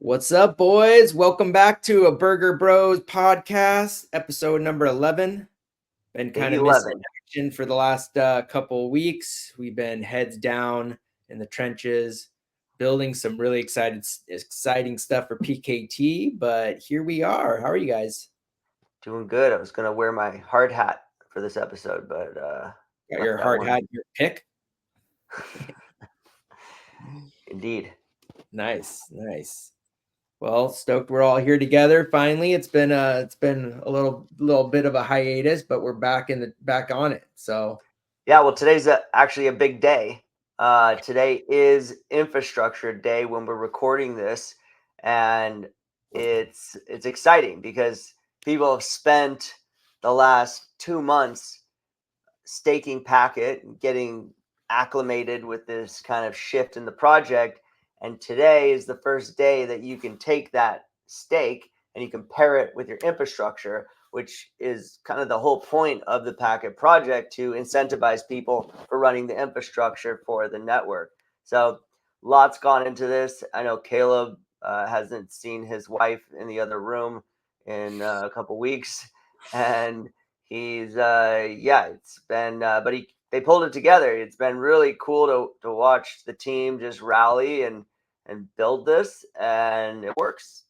What's up, boys? Welcome back to a Berger Bros Podcast, episode number 11. Been Big kind of missing 11. action for the last couple of weeks. We've been heads down in the trenches, building some really exciting stuff for PKT. But here we are. How are you guys? Doing good. I was going to wear my hard hat for this episode, but Got your hard hat, your pick? Indeed. Nice. Well, stoked we're all here together. Finally, it's been a little bit of a hiatus, but we're back on it. So yeah, well, today's actually a big day. Today is Infrastructure Day when we're recording this, and it's exciting because people have spent the last 2 months staking Packet, getting acclimated with this kind of shift in the project. And today is the first day that you can take that stake and you can pair it with your infrastructure, which is kind of the whole point of the Packet project, to incentivize people for running the infrastructure for the network. So lots gone into this. I know Caleb hasn't seen his wife in the other room in a couple weeks, and he's it's been but they pulled it together. It's been really cool to watch the team just rally and build this, and it works.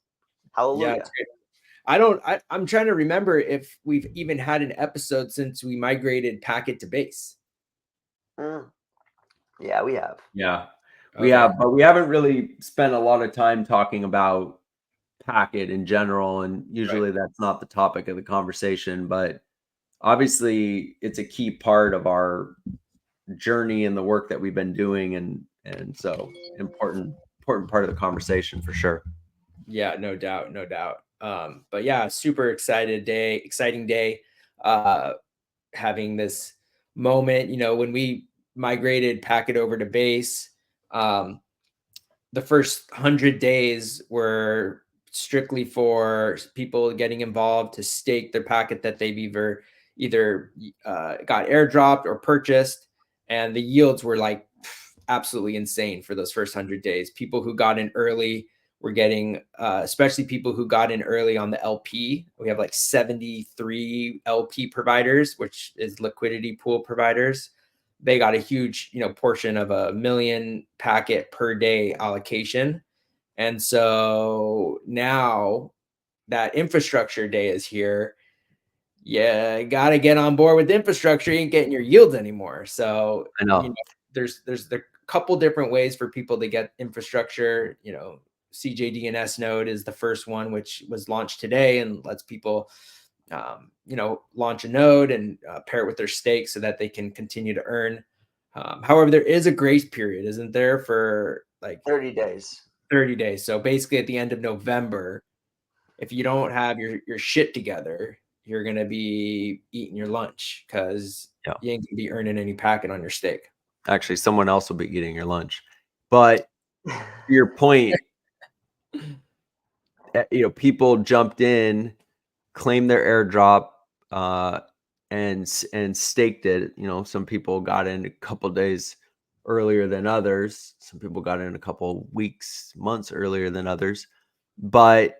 Hallelujah. Yeah, I'm trying to remember if we've even had an episode since we migrated Packet to base. Yeah, we have. Yeah, we have, but we haven't really spent a lot of time talking about Packet in general, and usually that's not the topic of the conversation, but obviously it's a key part of our journey and the work that we've been doing, and so important part of the conversation for sure. Yeah, no doubt. But yeah, super exciting day, having this moment. When we migrated Packet over to base, the first 100 days were strictly for people getting involved to stake their Packet that they've either got airdropped or purchased, and the yields were like absolutely insane for those first 100 days. People who got in early were getting, especially people who got in early on the LP. We have like 73 LP providers, which is liquidity pool providers. They got a huge, portion of 1 million Packet per day allocation. And so now that Infrastructure Day is here, got to get on board with infrastructure. You ain't getting your yields anymore. So I know, there's a couple different ways for people to get infrastructure. CJDNS node is the first one, which was launched today and lets people, launch a node and pair it with their stake so that they can continue to earn. However, there is a grace period, isn't there, for like 30 days. 30 days. So basically at the end of November, if you don't have your shit together, you're going to be eating your lunch because you ain't going to be earning any Packet on your stake. Actually, someone else will be eating your lunch. But to your point, people jumped in, claimed their airdrop, and staked it. Some people got in a couple days earlier than others. Some people got in a couple weeks, months earlier than others, and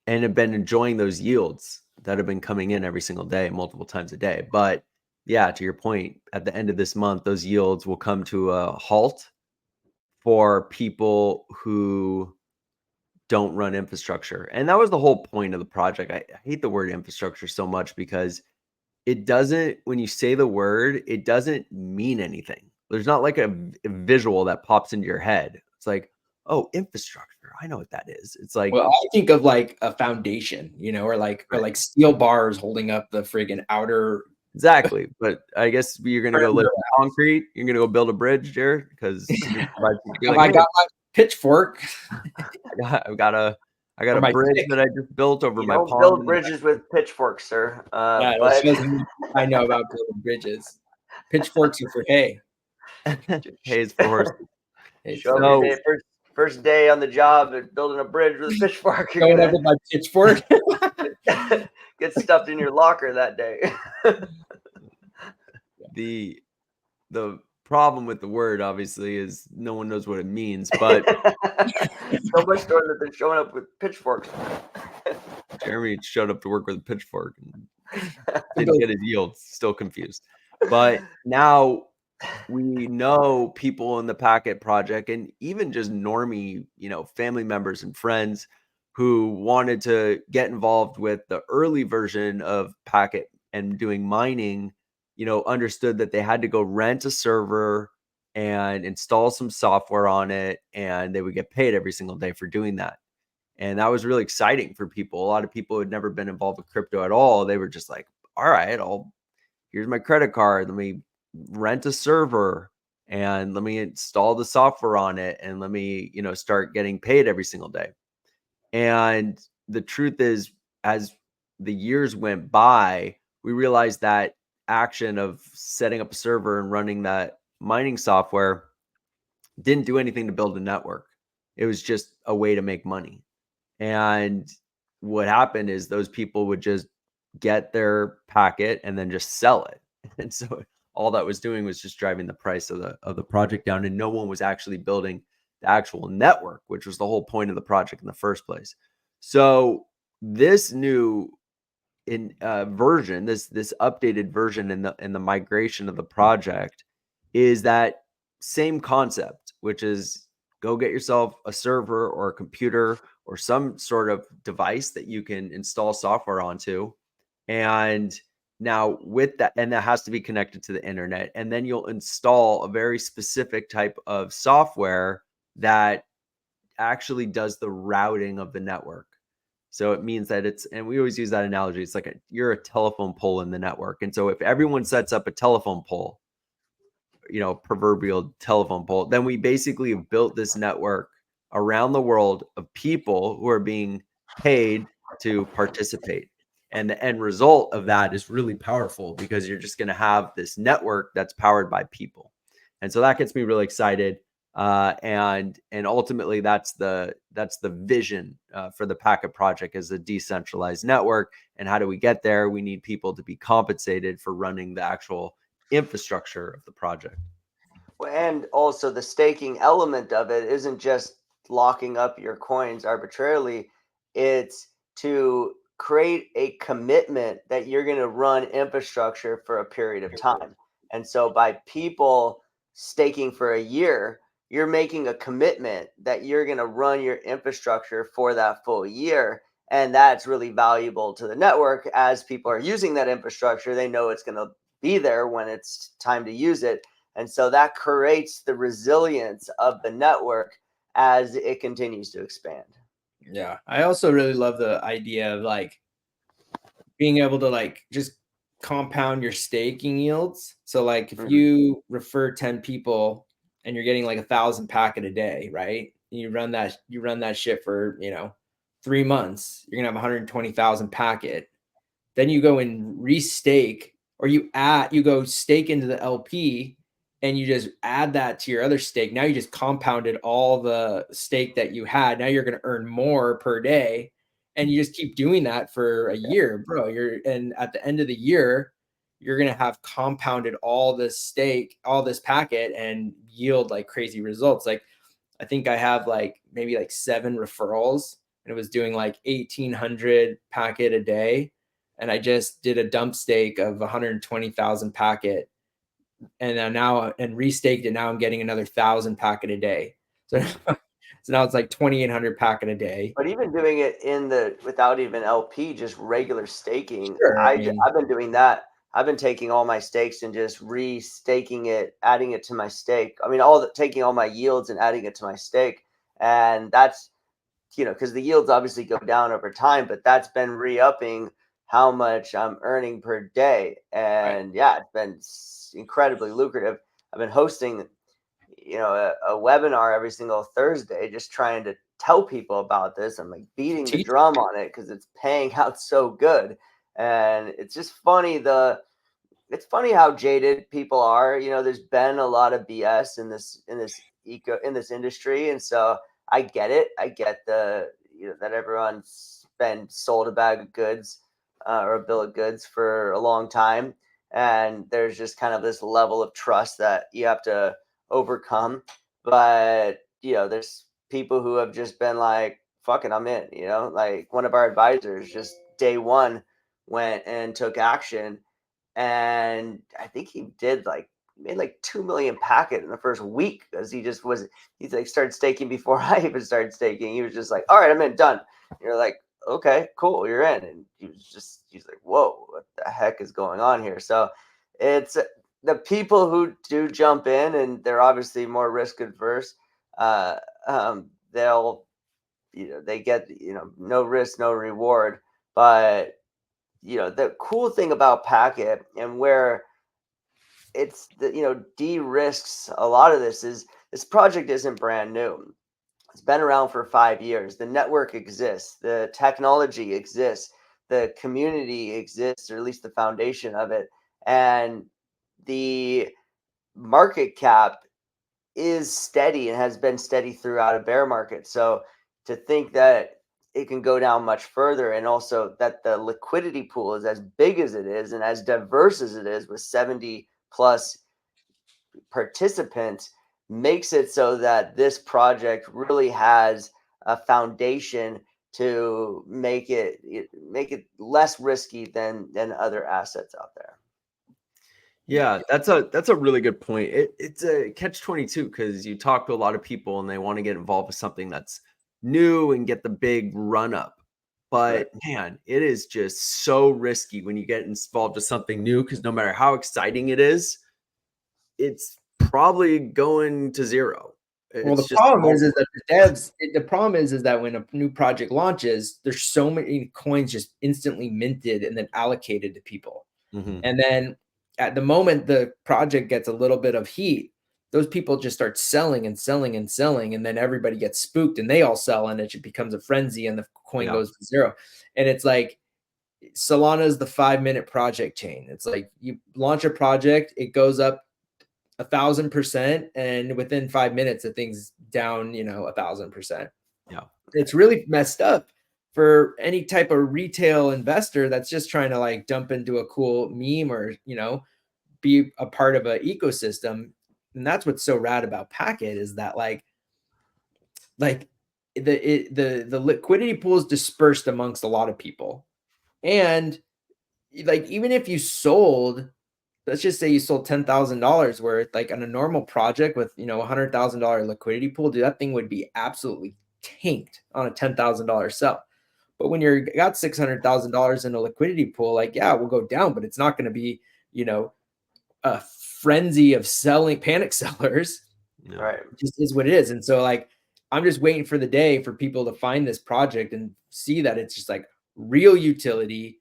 have been enjoying those yields that have been coming in every single day, multiple times a day. But yeah, to your point, at the end of this month, those yields will come to a halt for people who don't run infrastructure. And that was the whole point of the project. I hate the word infrastructure so much because it doesn't, when you say the word, it doesn't mean anything. There's not like a visual that pops into your head. It's like, oh, infrastructure, I know what that is. It's like, well, I think of like a foundation, or like steel bars holding up the friggin' outer. Exactly. But I guess you're going to go live in concrete. You're going to go build a bridge, Jared, because I got my pitchfork. I got a bridge that I just built over my pond. Build bridges with pitchforks, sir. I know about building bridges. Pitchforks are for hay. Hay is for horses. First day on the job, building a bridge with a pitchfork. Going up with my pitchfork. Get stuffed in your locker that day. The problem with the word, obviously, is no one knows what it means. But so much so that they're showing up with pitchforks. Jeremy showed up to work with a pitchfork and didn't get his yields, still confused. But now we know people in the Packet project and even just normie, family members and friends who wanted to get involved with the early version of Packet and doing mining, understood that they had to go rent a server and install some software on it, and they would get paid every single day for doing that. And that was really exciting for people. A lot of people who had never been involved with crypto at all, they were just like, all right, here's my credit card. Let me rent a server and let me install the software on it. And let me, start getting paid every single day. And the truth is, as the years went by, we realized that action of setting up a server and running that mining software didn't do anything to build a network. It was just a way to make money. And what happened is those people would just get their packet and then just sell it. And so all that was doing was just driving the price of the project down, and no one was actually building the actual network, which was the whole point of the project in the first place. So this new version, this updated version in the migration of the project is that same concept, which is go get yourself a server or a computer or some sort of device that you can install software onto. And now with that, and that has to be connected to the internet. And then you'll install a very specific type of software that actually does the routing of the network. So it means that and we always use that analogy. It's like you're a telephone pole in the network. And so if everyone sets up a telephone pole, proverbial telephone pole, then we basically have built this network around the world of people who are being paid to participate. And the end result of that is really powerful because you're just going to have this network that's powered by people. And so that gets me really excited. And ultimately that's the vision for the Packet project as a decentralized network. And how do we get there? We need people to be compensated for running the actual infrastructure of the project. And also the staking element of it isn't just locking up your coins arbitrarily. It's to create a commitment that you're going to run infrastructure for a period of time. And so by people staking for a year, you're making a commitment that you're going to run your infrastructure for that full year. And that's really valuable to the network. As people are using that infrastructure, they know it's going to be there when it's time to use it. And so that creates the resilience of the network as it continues to expand. Yeah. I also really love the idea of like being able to like just compound your staking yields. So like if you refer 10 people and you're getting like 1,000 packet a day, right? You run that shit for, 3 months, you're gonna have 120,000 packet. Then you go and restake, or you go stake into the LP and you just add that to your other stake. Now you just compounded all the stake that you had. Now you're going to earn more per day. And you just keep doing that for a year, bro. And at the end of the year, you're going to have compounded all this stake, all this packet, and yield like crazy results. Like I think I have like maybe like 7 referrals, and it was doing like 1,800 packet a day. And I just did a dump stake of 120,000 packet, and now restaked it. Now I'm getting another 1,000 packet a day. So now it's like 2,800 packet a day. But even doing it without even LP, just regular staking, Sure, I've been doing that. I've been taking all my stakes and just restaking it, adding it to my stake. I mean, taking all my yields and adding it to my stake, and that's because the yields obviously go down over time, but that's been re-upping how much I'm earning per day, and yeah, it's been incredibly lucrative. I've been hosting a webinar every single Thursday, just trying to tell people about this. I'm like beating the drum on it because it's paying out so good. And it's just funny. It's funny how jaded people are. There's been a lot of BS in this industry. And so I get it. I get that everyone's been sold a bag of goods or a bill of goods for a long time. and there's just kind of this level of trust that you have to overcome. But there's people who have just been like, fuck it, I'm in. Like one of our advisors just day one went and took action, and I think he made like 2 million packet in the first week, because he's like started staking before I even started staking. He was just like, all right, I'm in, done. And you're like, okay, cool, you're in. And he's like, whoa, what the heck is going on here? So it's the people who do jump in, and they're obviously more risk adverse. They'll they get no risk, no reward. But the cool thing about Packet, and where it's de-risks a lot of this, is this project isn't brand new. It's been around for 5 years. The network exists, the technology exists, the community exists, or at least the foundation of it, and the market cap is steady and has been steady throughout a bear market. So to think that it can go down much further, and also that the liquidity pool is as big as it is and as diverse as it is, with 70 plus participants, makes it so that this project really has a foundation to make it less risky than other assets out there. Yeah, that's a really good point. It's a catch-22, because you talk to a lot of people and they want to get involved with something that's new and get the big run up. But man, it is just so risky when you get involved with something new, because no matter how exciting it is, it's probably going to zero. Well, the problem is that the problem is that when a new project launches, there's so many coins just instantly minted and then allocated to people. Mm-hmm. And then at the moment the project gets a little bit of heat, those people just start selling and selling and selling, and then everybody gets spooked and they all sell, and it just becomes a frenzy, and the coin goes to zero. And it's like Solana is the 5-minute project chain. It's like you launch a project, it goes up 1,000%, and within 5 minutes the thing's down 1,000%. Yeah, it's really messed up for any type of retail investor that's just trying to like dump into a cool meme, or be a part of an ecosystem. And that's what's so rad about Packet, is that like the liquidity pool is dispersed amongst a lot of people. And like, even if you sold, let's just say you sold $10,000 worth, like on a normal project with $100,000 liquidity pool, dude, that thing would be absolutely tanked on a $10,000 sell. But when you're got $600,000 in a liquidity pool, like, yeah, it will go down, but it's not going to be a frenzy of selling, panic sellers. Right. It just is what it is. And so like, I'm just waiting for the day for people to find this project and see that it's just like real utility,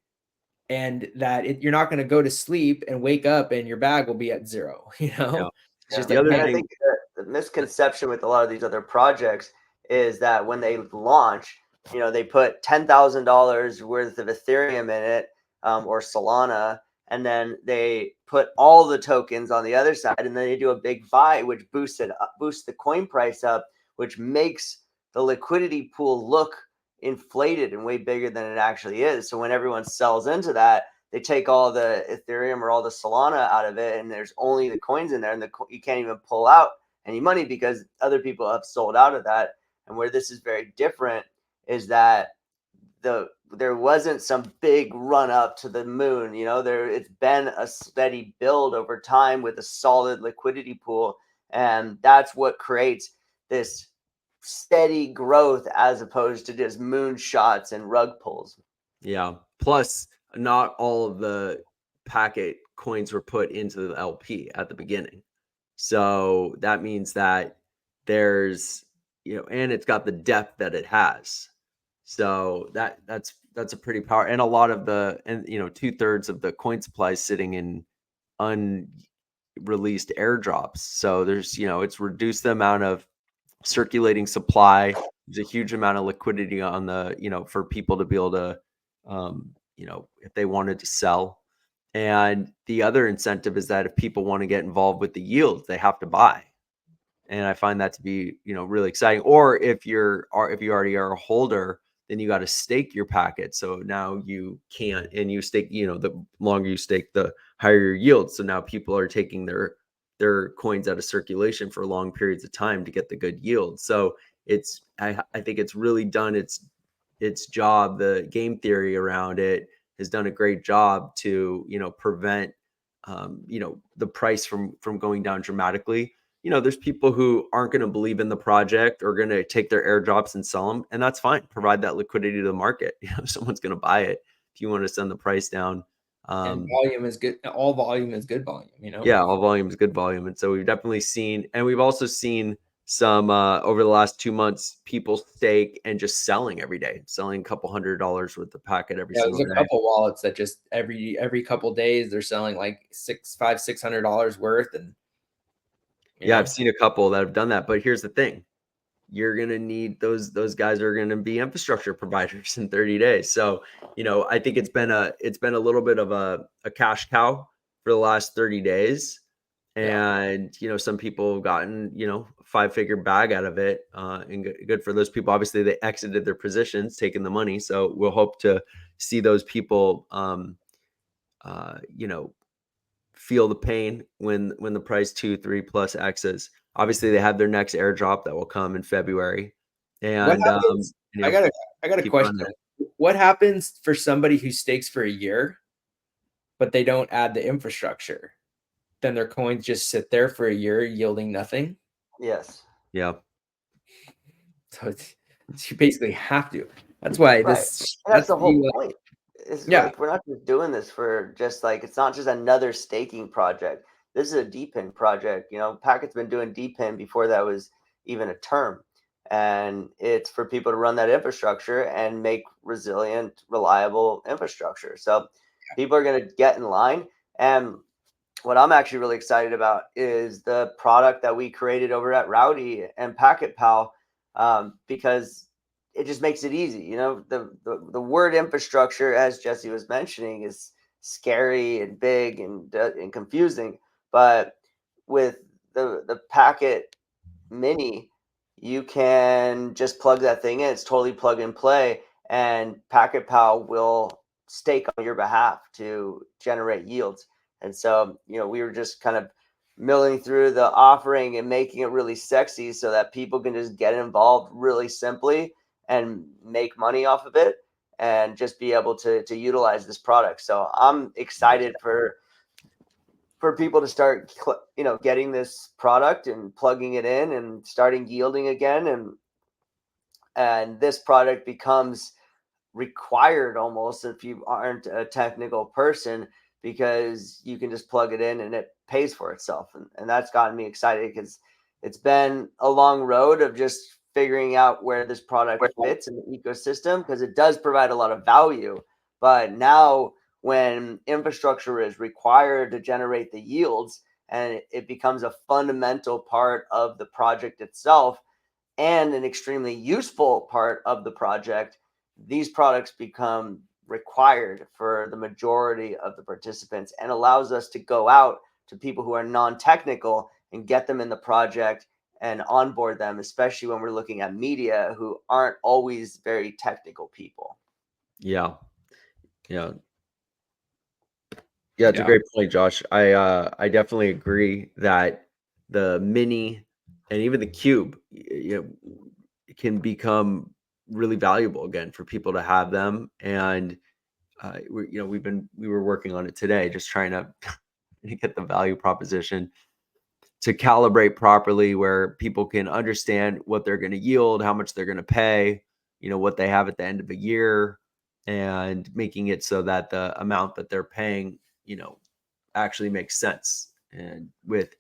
and that you're not going to go to sleep and wake up and your bag will be at zero. It's just the like, other I thing. think the misconception with a lot of these other projects is that when they launch, they put $10,000 worth of Ethereum in it, or Solana, and then they put all the tokens on the other side, and then they do a big buy, which boosts the coin price up, which makes the liquidity pool look inflated and way bigger than it actually is. So when everyone sells into that, they take all the Ethereum or all the Solana out of it, and there's only the coins in there, and you can't even pull out any money because other people have sold out of that. And where this is very different is that there wasn't some big run up to the moon. It's been a steady build over time with a solid liquidity pool, and that's what creates this steady growth, as opposed to just moonshots and rug pulls. Yeah. Plus, not all of the Packet coins were put into the LP at the beginning. So that means that there's, and it's got the depth that it has. So that's a pretty power, and a lot of the, and 2/3 of the coin supply is sitting in unreleased airdrops. So there's, it's reduced the amount of circulating supply. There's a huge amount of liquidity on the, for people to be able to, if they wanted to sell. And the other incentive is that if people want to get involved with the yields, they have to buy. And I find that to be, really exciting. Or if you already are a holder, then you got to stake your packet. So now you can't, and you stake, the longer you stake, the higher your yield. So now people are taking their coins out of circulation for long periods of time to get the good yield. So I think it's really done its job. The game theory around it has done a great job to, prevent, the price from going down dramatically. There's people who aren't going to believe in the project or going to take their airdrops and sell them, and that's fine. Provide that liquidity to the market. Someone's going to buy it if you want to send the price down. And volume is good. All volume is good volume, Yeah, all volume is good volume. And so we've definitely seen, and we've also seen some over the last 2 months, people stake and just selling every day, selling a couple $100 worth of packet every single there's a day. couple wallets that just every couple days they're selling like $600 worth. And I've seen a couple that have done that. But here's the thing. You're going to need those guys are going to be infrastructure providers in 30 days. So, I think it's been a little bit of a cash cow for the last 30 days. And, some people have gotten, a 5-figure bag out of it. And good for those people. Obviously, they exited their positions, taking the money. So we'll hope to see those people, feel the pain when the price 2, 3 plus X's. Obviously, they have their next airdrop that will come in February. And what happens? I got a question. Running. What happens for somebody who stakes for a year, but they don't add the infrastructure? Then their coins just sit there for a year, yielding nothing. Yes. Yeah. So you basically have to. That's why that's the whole point. It's like we're not just doing this for just like, it's not just another staking project. This is a DPIN project. Packet's been doing DPIN before that was even a term. And it's for people to run that infrastructure and make resilient, reliable infrastructure. So people are going to get in line. And what I'm actually really excited about is the product that we created over at Rowdy and Packet Pal, because it just makes it easy. The word infrastructure, as Jesse was mentioning, is scary and big and confusing. But with the Packet Mini, you can just plug that thing in. It's totally plug and play, and Packet Pal will stake on your behalf to generate yields. And so, we were just kind of milling through the offering and making it really sexy so that people can just get involved really simply and make money off of it and just be able to utilize this product. So I'm excited for people to start, getting this product and plugging it in and starting yielding again. And this product becomes required almost if you aren't a technical person, because you can just plug it in and it pays for itself. And that's gotten me excited, because it's been a long road of just figuring out where this product fits in the ecosystem, because it does provide a lot of value. But now when infrastructure is required to generate the yields, and it becomes a fundamental part of the project itself and an extremely useful part of the project, these products become required for the majority of the participants, and allows us to go out to people who are non-technical and get them in the project and onboard them, especially when we're looking at media who aren't always very technical people. Yeah. It's a great point, Josh. I definitely agree that the mini and even the cube, can become really valuable again for people to have them. And we were working on it today, just trying to get the value proposition to calibrate properly, where people can understand what they're going to yield, how much they're going to pay, what they have at the end of a year, and making it so that the amount that they're paying, actually makes sense. And with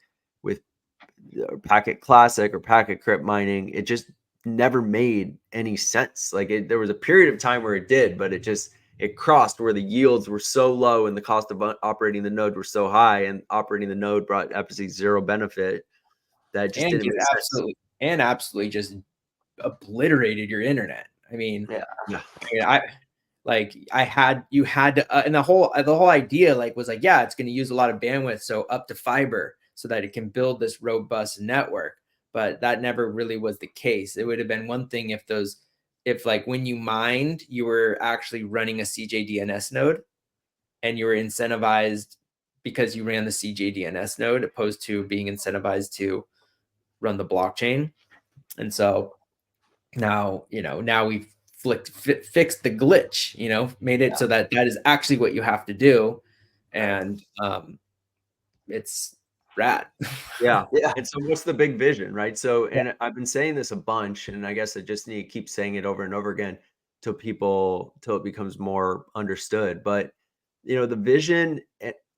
Packet Classic or Packet Crypt mining, it just never made any sense. Like there was a period of time where it did, but it crossed where the yields were so low and the cost of operating the node were so high, and operating the node brought absolutely zero benefit. That just didn't make sense. Absolutely just obliterated your internet. I mean, you had to, and the whole idea was it's going to use a lot of bandwidth, so up to fiber, so that it can build this robust network. But that never really was the case. It would have been one thing if those if like when you mined, you were actually running a CJDNS node and you were incentivized because you ran the CJDNS node opposed to being incentivized to run the blockchain. And so now, now we've fixed the glitch, made it so that is actually what you have to do. And it's rad. Yeah. Yeah. And so what's the big vision, right? So, and I've been saying this a bunch, and I guess I just need to keep saying it over and over again till it becomes more understood. But, the vision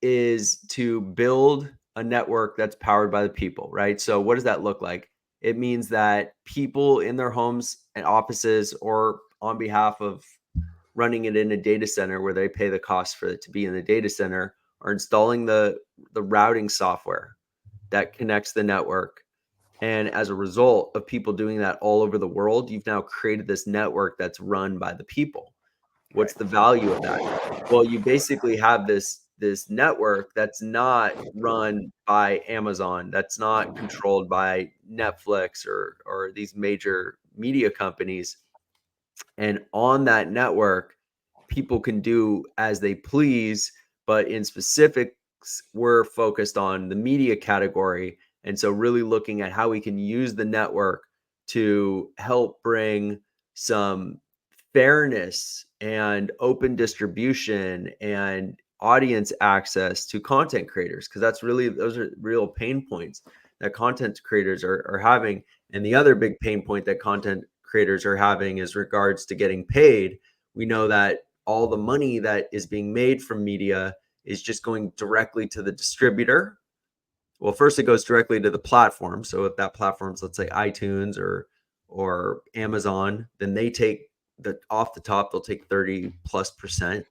is to build a network that's powered by the people, right? So what does that look like? It means that people in their homes and offices, or on behalf of running it in a data center where they pay the cost for it to be in the data center, are installing the routing software that connects the network. And as a result of people doing that all over the world, you've now created this network that's run by the people. What's the value of that? Well, you basically have this network that's not run by Amazon, that's not controlled by Netflix or these major media companies. And on that network, people can do as they please, but in specifics, we're focused on the media category. And so, really looking at how we can use the network to help bring some fairness and open distribution and audience access to content creators, because those are real pain points that content creators are having. And the other big pain point that content creators are having is regards to getting paid. We know that all the money that is being made from media is just going directly to the distributor. Well, first it goes directly to the platform. So if that platform's, let's say, iTunes or Amazon, then they take off the top, they'll take 30+%.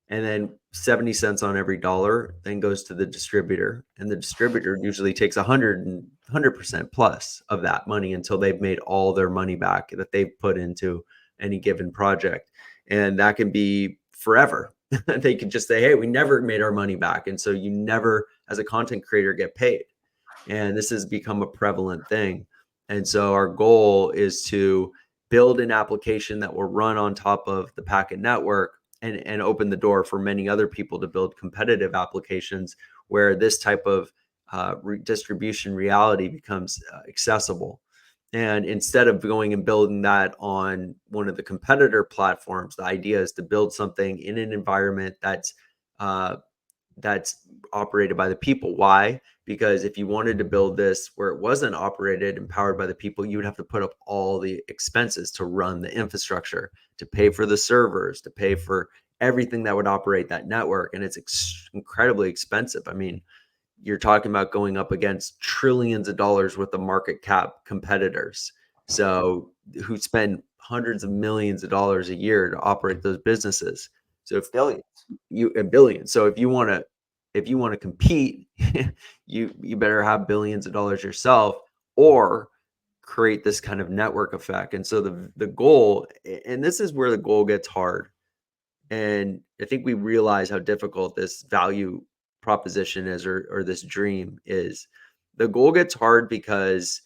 And then 70 cents on every dollar then goes to the distributor. And the distributor usually takes 100% plus of that money until they've made all their money back that they've put into any given project. And that can be forever. They could just say, hey, we never made our money back. And so you never, as a content creator, get paid. And this has become a prevalent thing. And so our goal is to build an application that will run on top of the Packet network and open the door for many other people to build competitive applications where this type of distribution reality becomes accessible. And instead of going and building that on one of the competitor platforms, the idea is to build something in an environment that's operated by the people. Why? Because if you wanted to build this where it wasn't operated and powered by the people, you would have to put up all the expenses to run the infrastructure, to pay for the servers, to pay for everything that would operate that network. And it's incredibly expensive. I mean, you're talking about going up against trillions of dollars worth of market cap competitors. So who spend hundreds of millions of dollars a year to operate those businesses. So if Billions. billions. So if you want to compete, you better have billions of dollars yourself or create this kind of network effect. And so the goal, and this is where the goal gets hard. And I think we realize how difficult this value proposition is, or this dream is. The goal gets hard because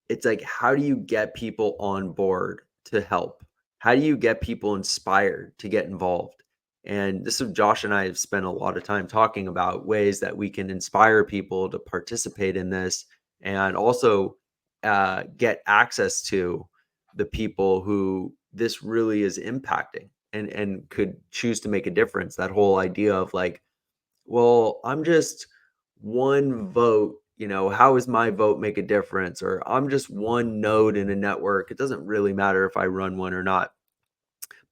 it's like, how do you get people on board to help? How do you get people inspired to get involved? And this is Josh and I have spent a lot of time talking about ways that we can inspire people to participate in this, and also get access to the people who this really is impacting and could choose to make a difference. That whole idea of like, well, I'm just one vote, how does my vote make a difference? Or I'm just one node in a network. It doesn't really matter if I run one or not.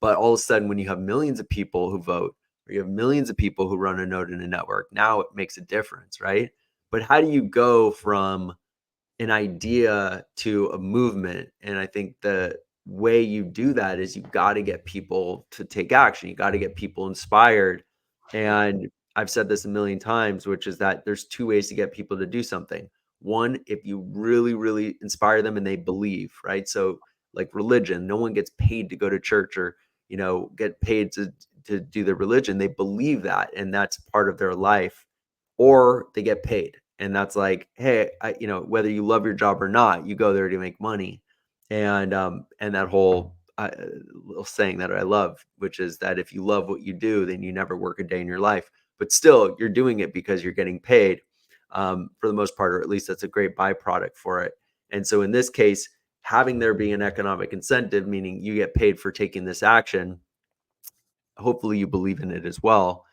But all of a sudden, when you have millions of people who vote, or you have millions of people who run a node in a network, now it makes a difference, right? But how do you go from an idea to a movement? And I think the way you do that is you've got to get people to take action. You got to get people inspired. And I've said this a million times, which is that there's two ways to get people to do something. One, if you really, really inspire them and they believe, right? So like religion, no one gets paid to go to church or, get paid to do their religion. They believe that, and that's part of their life. Or they get paid. And that's like, hey, whether you love your job or not, you go there to make money. And that whole little saying that I love, which is that if you love what you do, then you never work a day in your life. But still, you're doing it because you're getting paid for the most part, or at least that's a great byproduct for it. And so in this case, having there be an economic incentive, meaning you get paid for taking this action, hopefully you believe in it as well,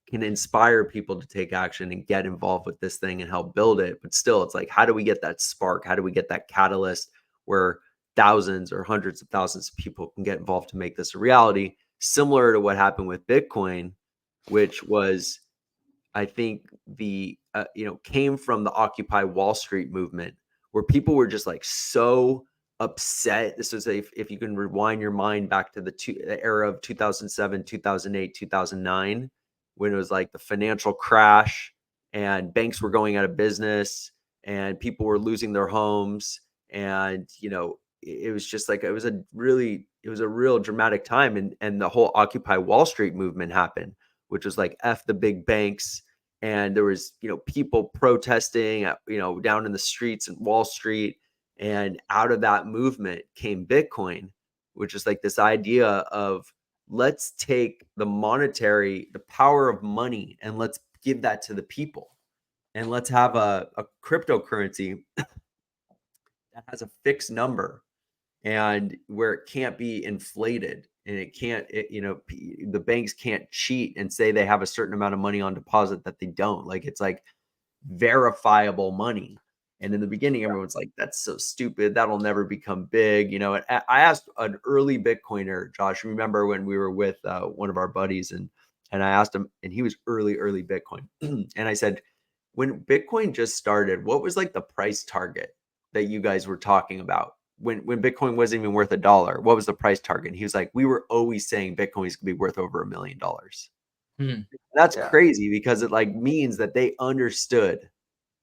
can inspire people to take action and get involved with this thing and help build it. But still, it's like, how do we get that spark? How do we get that catalyst where thousands or hundreds of thousands of people can get involved to make this a reality? Similar to what happened with Bitcoin, which was, I think, came from the Occupy Wall Street movement, where people were just like so upset. This was if you can rewind your mind back to the era of 2007, 2008, 2009, when it was like the financial crash and banks were going out of business and people were losing their homes. And, it was just like, it was a real dramatic time. And the whole Occupy Wall Street movement happened, which was like, F the big banks. And there was, people protesting, down in the streets in Wall Street. And out of that movement came Bitcoin, which is like this idea of, let's take the power of money, and let's give that to the people. And let's have a cryptocurrency that has a fixed number and where it can't be inflated, and the banks can't cheat and say they have a certain amount of money on deposit that they don't. Like, it's like verifiable money. And in the beginning, everyone's like, that's so stupid. That'll never become big. And I asked an early Bitcoiner, Josh, remember when we were with one of our buddies, and I asked him, and he was early Bitcoin. And I said, when Bitcoin just started, what was like the price target that you guys were talking about? When Bitcoin wasn't even worth $1, what was the price target? And he was like, we were always saying Bitcoin is going to be worth over $1 million. That's crazy, because it like means that they understood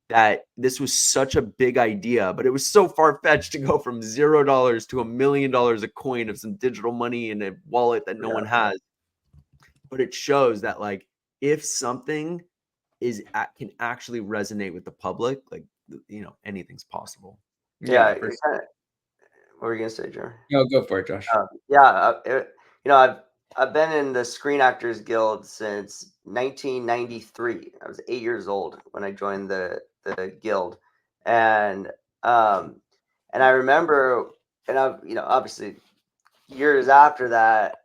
that this was such a big idea, but it was so far-fetched to go from $0 to $1 million a coin of some digital money in a wallet that no one has. But it shows that, like, if something can actually resonate with the public, like, anything's possible. What were you gonna say, Jeremy? No, go for it, Josh. I've been in the Screen Actors Guild since 1993. I was 8 years old when I joined the guild, and I remember, and obviously years after that,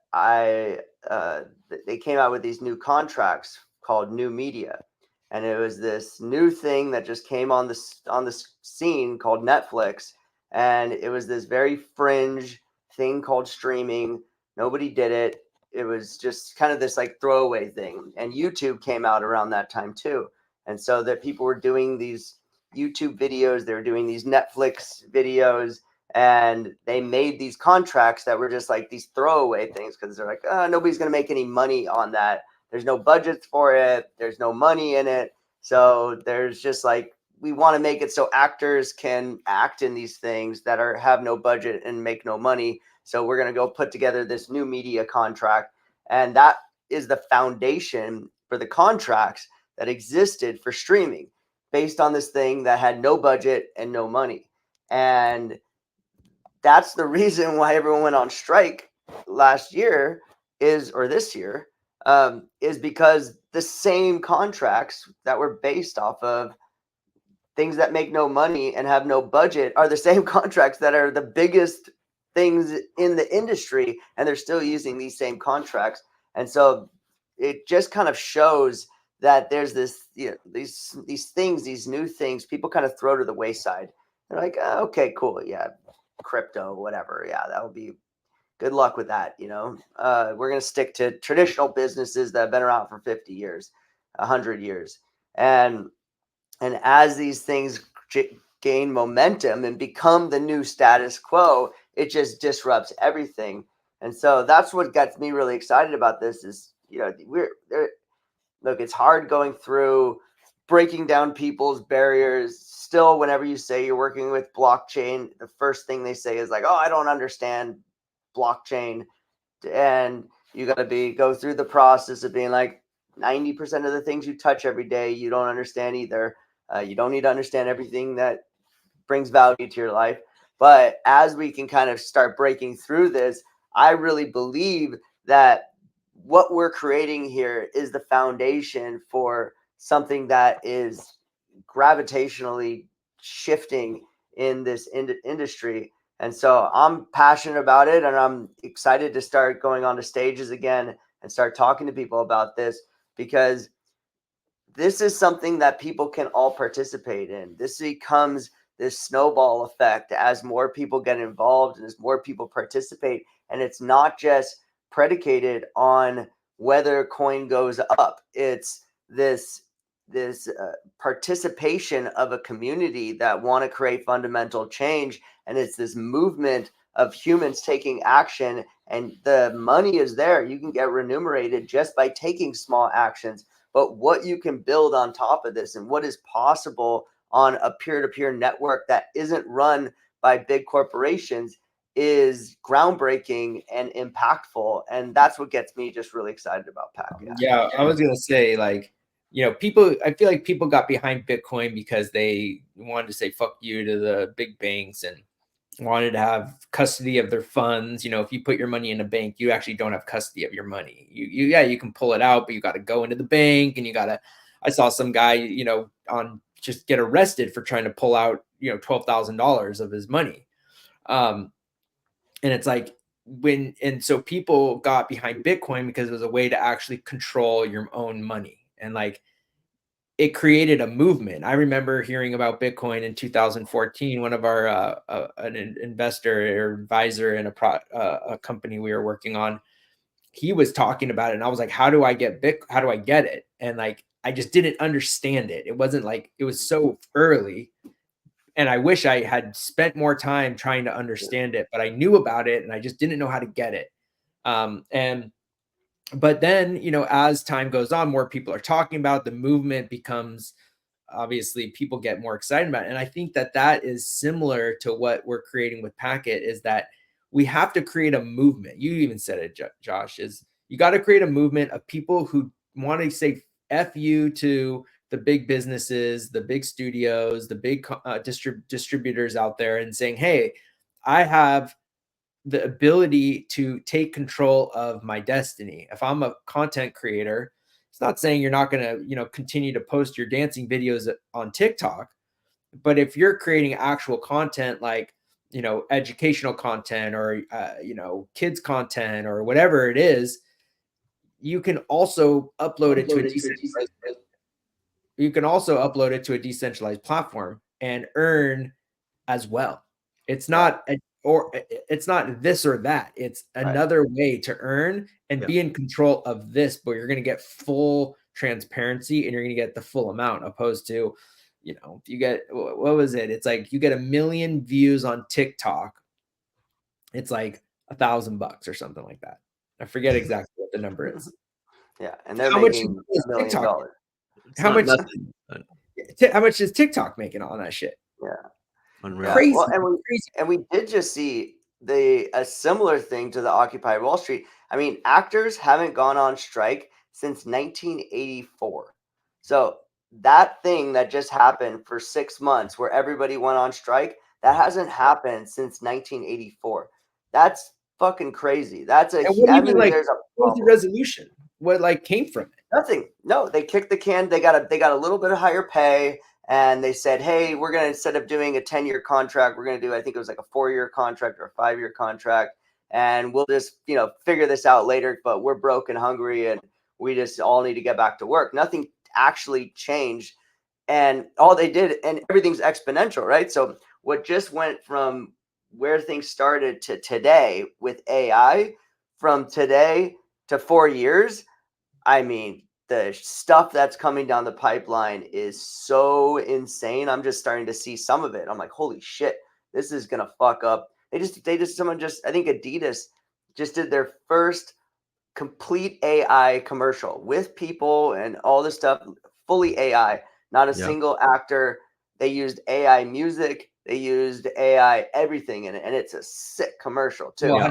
they came out with these new contracts called new media, and it was this new thing that just came on the scene called Netflix. And it was this very fringe thing called streaming. Nobody did it. It was just kind of this like throwaway thing. And YouTube came out around that time too. And so that people were doing these YouTube videos, they were doing these Netflix videos, and they made these contracts that were just like these throwaway things, because they're like, nobody's going to make any money on that. There's no budget for it. There's no money in it. So there's just like, we want to make it so actors can act in these things that have no budget and make no money. So we're going to go put together this new media contract. And that is the foundation for the contracts that existed for streaming, based on this thing that had no budget and no money. And that's the reason why everyone went on strike this year, is because the same contracts that were based off of things that make no money and have no budget are the same contracts that are the biggest things in the industry, and they're still using these same contracts. And so it just kind of shows that there's this, these things, these new things, people kind of throw to the wayside. They're like, okay, cool, yeah, crypto, whatever, yeah, that would be good luck with that. We're going to stick to traditional businesses that have been around for 50 years, 100 years. And as these things gain momentum and become the new status quo, it just disrupts everything. And so that's what gets me really excited about this is, look, it's hard going through breaking down people's barriers. Still, whenever you say you're working with blockchain, the first thing they say is like, oh, I don't understand blockchain. And you got to go through the process of being like, 90% of the things you touch every day, you don't understand either. You don't need to understand everything that brings value to your life. But as we can kind of start breaking through this, I really believe that what we're creating here is the foundation for something that is gravitationally shifting in this industry. And so I'm passionate about it, and I'm excited to start going on to stages again and start talking to people about this, because this is something that people can all participate in. This becomes this snowball effect as more people get involved and as more people participate. And it's not just predicated on whether coin goes up. It's this participation of a community that want to create fundamental change, and it's this movement of humans taking action, and the money is there. You can get remunerated just by taking small actions. But what you can build on top of this and what is possible on a peer-to-peer network that isn't run by big corporations is groundbreaking and impactful. And that's what gets me just really excited about Packet. Yeah, I was gonna say, like, people, I feel like people got behind Bitcoin because they wanted to say fuck you to the big banks and wanted to have custody of their funds. If you put your money in a bank, you actually don't have custody of your money. You can pull it out, but you got to go into the bank, and I saw some guy, on just get arrested for trying to pull out, $12,000 of his money. And it's like, so people got behind Bitcoin because it was a way to actually control your own money. And like, it created a movement. I remember hearing about Bitcoin in 2014. One of our an investor or advisor in a company we were working on, he was talking about it, and I was like, "How do I get How do I get it?" And like, I just didn't understand it. It wasn't like, it was so early, and I wish I had spent more time trying to understand it. But I knew about it, and I just didn't know how to get it. But then, as time goes on, more people are talking about it, the movement becomes, obviously people get more excited about it. And I think that is similar to what we're creating with Packet, is that we have to create a movement. You even said it, Josh, is you got to create a movement of people who want to say F you to the big businesses, the big studios, the big distributors out there, and saying, hey, I have the ability to take control of my destiny. If I'm a content creator, it's not saying you're not going to, continue to post your dancing videos on TikTok, but if you're creating actual content, like, educational content, or, kids content, or whatever it is, you can also upload it to a decentralized, decentralized platform and earn as well. It's not it's not this or that. It's another way to earn and be in control of this, but you're going to get full transparency, and you're going to get the full amount, opposed to, if you get, what was it? It's like, you get 1 million views on TikTok, it's like $1,000 or something like that. I forget exactly what the number is. Yeah, and they're How much making is $1 million. TikTok? Nothing. How much is TikTok making on that shit? Yeah. Unreal. Crazy. Well, Crazy. and we did just see a similar thing to the Occupy Wall Street. I mean, actors haven't gone on strike since 1984. So that thing that just happened for 6 months, where everybody went on strike, that hasn't happened since 1984. That's fucking crazy. That's And what I even, mean, like, there's what was the resolution? What, like, came from it? nothing. No, they kicked the can. They got a little bit of higher pay, and they said, "Hey, we're gonna, instead of doing a 10-year contract, we're gonna do, I think it was like a 4-year contract or a 5-year contract, and we'll just figure this out later. But we're broke and hungry, and we just all need to get back to work." Nothing actually changed, and all they did, and everything's exponential, right? So what just went from where things started to today with AI, from today to 4 years. I mean, the stuff that's coming down the pipeline is so insane. I'm just starting to see some of it. I'm like, holy shit, this is gonna fuck up. I think Adidas just did their first complete AI commercial with people and all this stuff, fully AI, not a single actor. They used AI music, they used AI everything in it, and it's a sick commercial too. Well,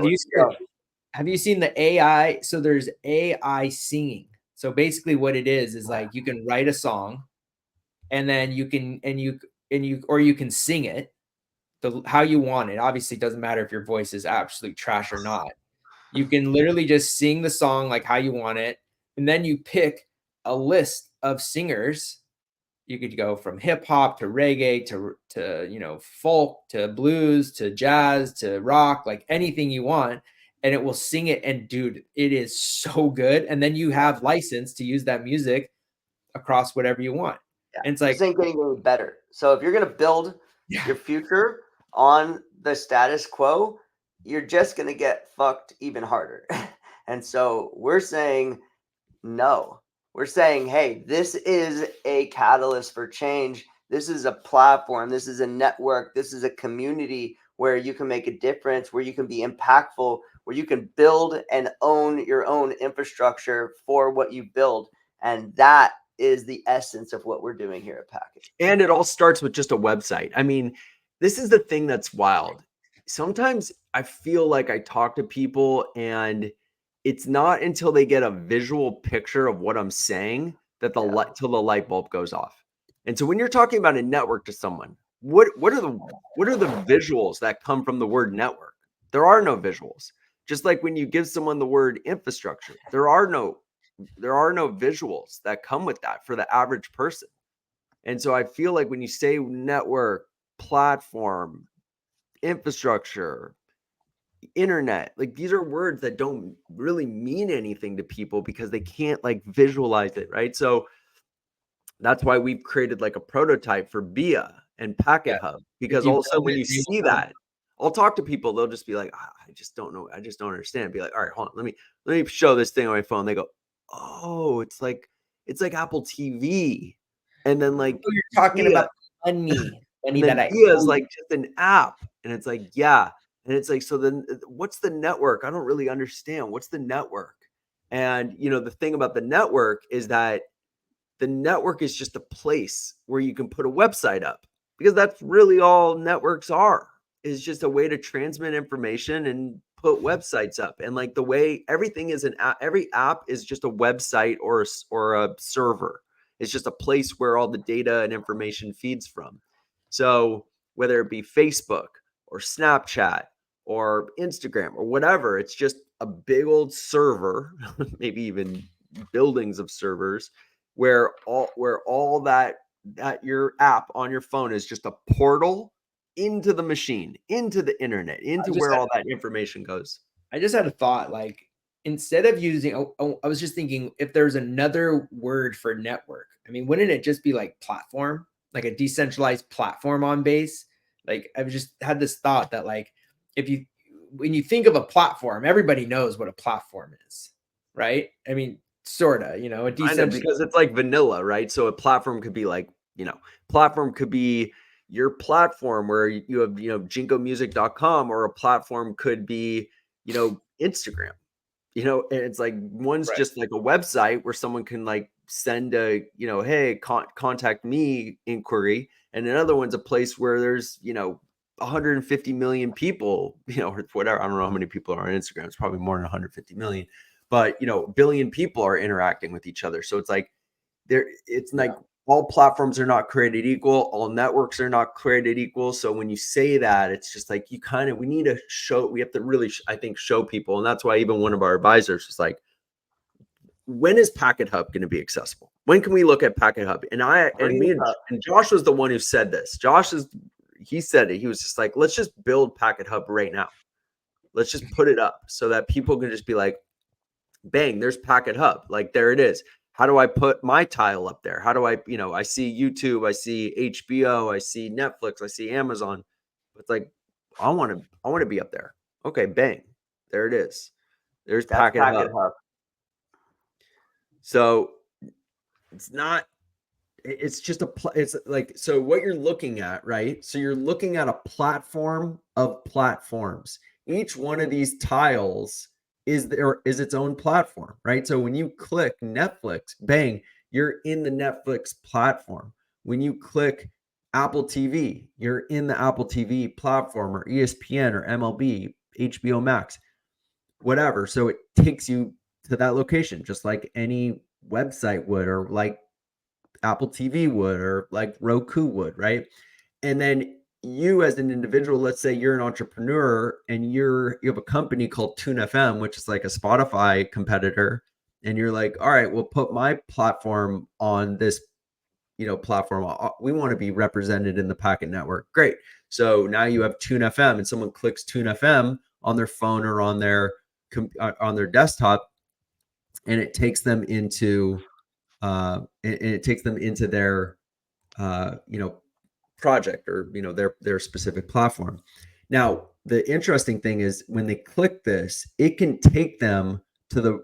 have you seen the AI? So there's AI singing. So basically what it is like, you can write a song, and then you can sing it, how you want it. Obviously, it doesn't matter if your voice is absolute trash or not. You can literally just sing the song like how you want it, and then you pick a list of singers. You could go from hip hop to reggae to folk to blues to jazz to rock, like anything you want, and it will sing it. And dude, it is so good. And then you have license to use that music across whatever you want. Yeah, and it's this like, ain't getting any better. So if you're gonna build your future on the status quo, you're just gonna get fucked even harder. And so we're saying no. We're saying, hey, this is a catalyst for change. This is a platform. This is a network. This is a community where you can make a difference, where you can be impactful, where you can build and own your own infrastructure for what you build. And that is the essence of what we're doing here at Packet. And it all starts with just a website. I mean, this is the thing that's wild. Sometimes I feel like I talk to people and it's not until they get a visual picture of what I'm saying that till the light bulb goes off. And so when you're talking about a network to someone, what are the visuals that come from the word network? There are no visuals. Just like when you give someone the word infrastructure, there are no visuals that come with that for the average person. And so I feel like when you say network, platform, infrastructure, internet, like these are words that don't really mean anything to people because they can't like visualize it, right? So that's why we've created like a prototype for BIA and Packet Hub, because also when you see that, I'll talk to people, they'll just be like, I just don't know. I just don't understand. Be like, all right, hold on. Let me show this thing on my phone. They go, oh, it's like Apple TV. And then like, you're talking about money that BIA is like just an app. And it's like, yeah. And it's like, so then what's the network? I don't really understand. What's the network? And the thing about the network is that the network is just a place where you can put a website up, because that's really all networks are, is just a way to transmit information and put websites up. And like the way everything is an app, every app is just a website or a server. It's just a place where all the data and information feeds from. So whether it be Facebook or Snapchat or Instagram or whatever, it's just a big old server, maybe even buildings of servers, where all that your app on your phone is just a portal into the machine, into the internet, into where all that information goes. I just had a thought, like, instead of using, I was just thinking, if there's another word for network, I mean, wouldn't it just be like platform, like a decentralized platform on base? Like, I've just had this thought that, like, when you think of a platform, everybody knows what a platform is, right? I mean, sort of, a decentralized, because it's like vanilla, right? So a platform could be like, platform could be your platform where you have, jingomusic.com, or a platform could be, Instagram, and it's like one's just like a website where someone can like send a, hey, contact me inquiry. And another one's a place where there's, 150 million people, or whatever. I don't know how many people are on Instagram. It's probably more than 150 million. But a billion people are interacting with each other. So it's like all platforms are not created equal. All networks are not created equal. So when you say that, it's just like we have to really, I think, show people. And that's why even one of our advisors was like, when is Packet Hub going to be accessible? When can we look at Packet Hub? And and Josh was the one who said this. He said it. He was just like, let's just build Packet Hub right now. Let's just put it up so that people can just be like, bang, there's Packet Hub. Like, there it is. How do I put my tile up there? How do I, I see YouTube, I see HBO, I see Netflix, I see Amazon. It's like, I want to be up there. Okay, bang. There it is. There's Packet Hub. So it's just it's like, so what you're looking at, right? So you're looking at a platform of platforms. Each one of these tiles is its own platform, right? So when you click Netflix, bang, you're in the Netflix platform. When you click Apple TV, you're in the Apple TV platform, or ESPN or MLB, HBO Max, whatever. So it takes you to that location, just like any website would, or like Apple TV would, or like Roku would, right? And then you as an individual, let's say you're an entrepreneur and you have a company called Tune FM, which is like a Spotify competitor, and you're like, all right, we'll put my platform on this, platform. We want to be represented in the Packet Network. Great. So now you have Tune FM, and someone clicks Tune FM on their phone or on their desktop, and it takes them into their project, or their specific platform. Now, the interesting thing is when they click this, it can take them to the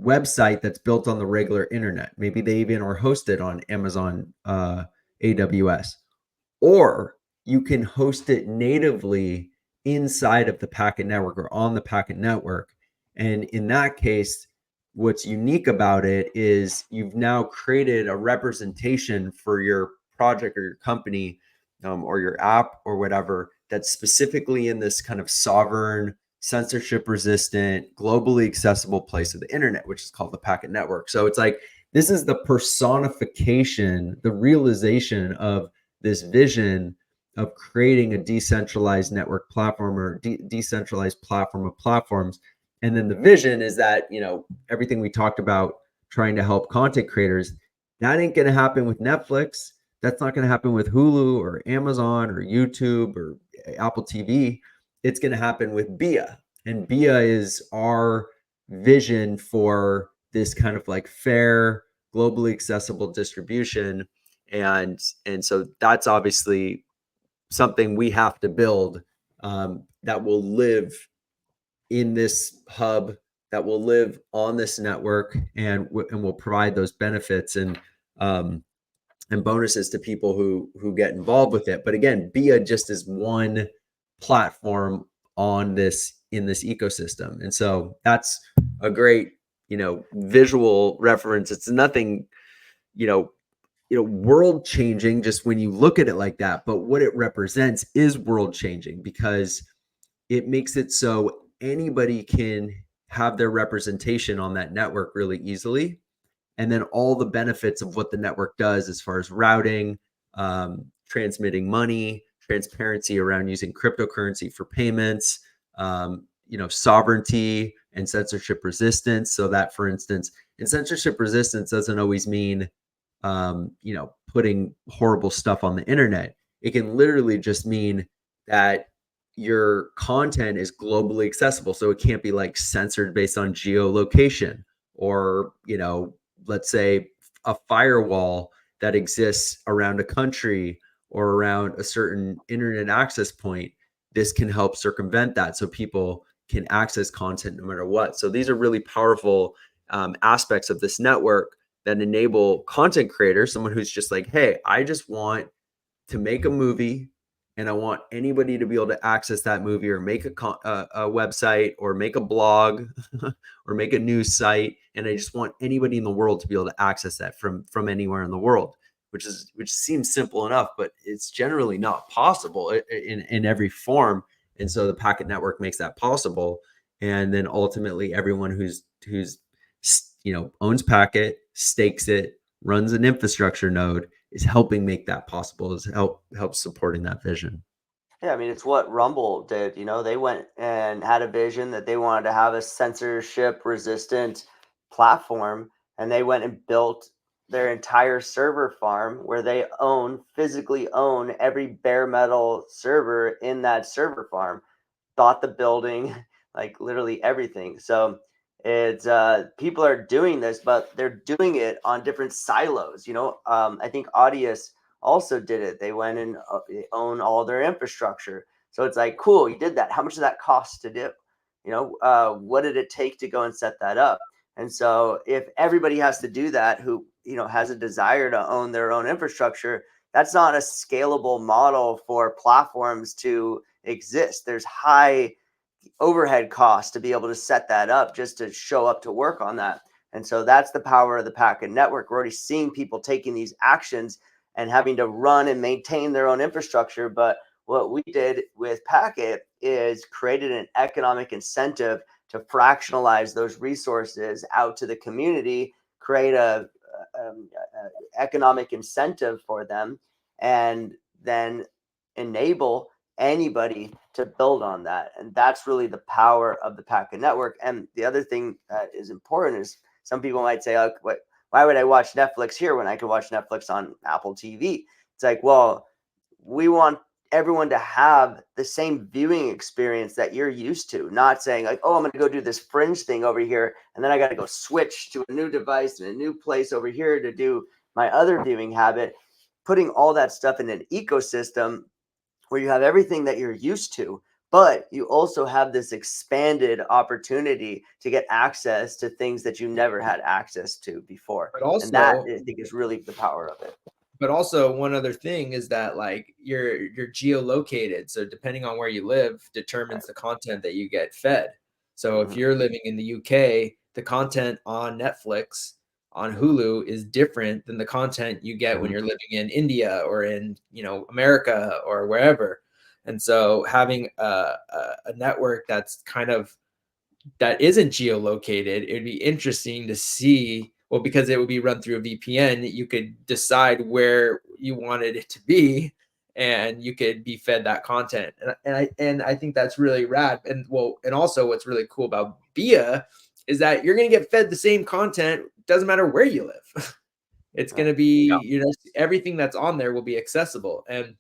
website that's built on the regular internet. Maybe they even are hosted on Amazon AWS, or you can host it natively inside of the Packet Network or on the Packet Network. And in that case, what's unique about it is you've now created a representation for your project or your company, or your app or whatever, that's specifically in this kind of sovereign, censorship resistant, globally accessible place of the internet, which is called the Packet Network. So it's like, this is the personification, the realization of this vision of creating a decentralized network platform, or decentralized platform of platforms. And then the vision is that, everything we talked about trying to help content creators, that ain't going to happen with Netflix. That's not going to happen with Hulu or Amazon or YouTube or Apple TV. It's going to happen with BIA. And BIA is our vision for this kind of like fair, globally accessible distribution. And so that's obviously something we have to build, that will live in this hub, that will live on this network, and will provide those benefits and bonuses to people who get involved with it. But again, BIA just is one platform in this ecosystem. And so that's a great, visual reference. It's nothing, world changing just when you look at it like that. But what it represents is world changing, because it makes it so anybody can have their representation on that network really easily. And then all the benefits of what the network does as far as routing, transmitting money, transparency around using cryptocurrency for payments, sovereignty and censorship resistance. So that, for instance, and censorship resistance doesn't always mean, putting horrible stuff on the internet. It can literally just mean that your content is globally accessible. So it can't be like censored based on geolocation, or, let's say a firewall that exists around a country or around a certain internet access point. This can help circumvent that, so people can access content no matter what. So these are really powerful aspects of this network that enable content creators, someone who's just like, hey, I just want to make a movie, and I want anybody to be able to access that movie, or make a website, or make a blog, or make a news site, and I just want anybody in the world to be able to access that from anywhere in the world, which seems simple enough, but it's generally not possible in every form. And so the Packet Network makes that possible. And then ultimately, everyone who's owns Packet, stakes it, runs an infrastructure node, is helping make that possible, is help supporting that vision. Yeah, I mean, it's what Rumble did. They went and had a vision that they wanted to have a censorship resistant platform, and they went and built their entire server farm where they physically own every bare metal server in that server farm, bought the building, like literally everything. So it's people are doing this, but they're doing it on different silos. I think Audius also did it. They went and they own all their infrastructure. So it's like, cool, you did that. How much did that cost to do? What did it take to go and set that up? And so if everybody has to do that, who has a desire to own their own infrastructure, that's not a scalable model for platforms to exist. There's high overhead costs to be able to set that up, just to show up to work on that. And so that's the power of the Packet Network. We're already seeing people taking these actions and having to run and maintain their own infrastructure. But what we did with Packet is created an economic incentive to fractionalize those resources out to the community, create a economic incentive for them, and then enable anybody to build on that. And that's really the power of the Packet Network. And the other thing that is important is some people might say, oh, why would I watch Netflix here when I could watch Netflix on Apple TV? It's like, well, we want everyone to have the same viewing experience that you're used to, not saying like, oh, I'm going to go do this Fringe thing over here, and then I got to go switch to a new device and a new place over here to do my other viewing habit. Putting all that stuff in an ecosystem where you have everything that you're used to, but you also have this expanded opportunity to get access to things that you never had access to before. But also, and that, I think, is really the power of it. But also one other thing is that like you're geolocated. So depending on where you live determines the content that you get fed. So if you're living in the UK, the content on Netflix, on Hulu is different than the content you get when you're living in India or in, America or wherever. And so having a network that's that isn't geolocated, it'd be interesting to see. Well, because it would be run through a VPN, you could decide where you wanted it to be, and you could be fed that content. And I think that's really rad. And also what's really cool about BIA is that you're going to get fed the same content. Doesn't matter where you live. It's going to be, everything that's on there will be accessible. And